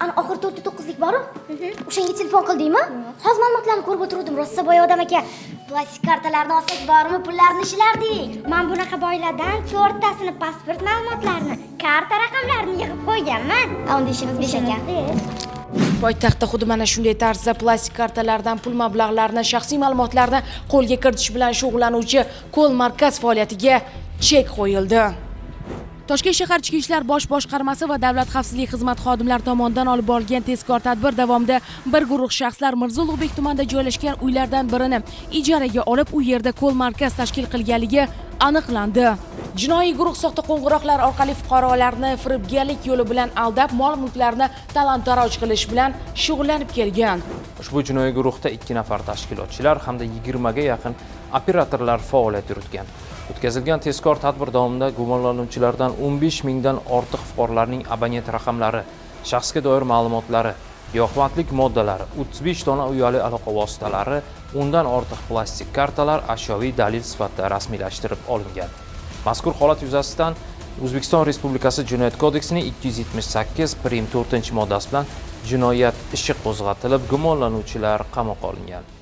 Ana oxir 4-9lik bor-ku. O'shanga telefon qildingmi? Hozir ma'lumotlarni ko'rib o'tirdim. Rossa boy odam aka. Plastik kartalarni olsak bormi, pullarni ishlardik. Men bunaqa boylardan 4 tasini pasport ma'lumotlarini, karta raqamlarini yig'ib qo'yganman. Unda ishimiz besh ekan. Poytaxtda xuddi mana shunday tarzda plastik kartalardan pul mablag'larini, shaxsiy ma'lumotlarni qo'lga kiritish bilan shug'ullanuvchi Ko'l markaz faoliyatiga chek qo'yildi. Toshkent shahar Ichki ishlar bosh boshqarmasi va Davlat xavfsizlik xizmati xodimlari tomonidan olib borilgan tezkor tadbir davomida bir guruh shaxslar Mirzo Ulug'bek tumanida joylashgan uylardan birini ijaraga olib, u yerda Ko'l markaz tashkil qilganligi aniqlandi. Jinoiy guruh soxta qo'ng'iroqlar orqali fuqarolarni firibgarlik yo'li bilan aldab, mol-mulklarni talon-taroj qilish bilan shug'ullanib kelgan. Ushbu jinoiy guruhda 2 nafar tashkilotchilar hamda 20 ga yaqin operatorlar faoliyat yuritgan. O'tkazilgan tezkor tadbir davomida gumonlanuvchilardan 15 mingdan ortiq fuqarolarning abonent raqamlari, shaxsga doir ma'lumotlari, giyohvandlik moddalari, 35 dona uyali aloqa vositalari, undan ortiq plastik kartalar ashyoviy dalil sifatida rasmiylashtirib olingan. Mazkur holat yuzasidan O'zbekiston Respublikasi Jinoyat kodeksining 278 prim 4-moddasi bilan jinoyat ishi qo'zg'atilib, gumonlanuvchilar qamoqqa olingan.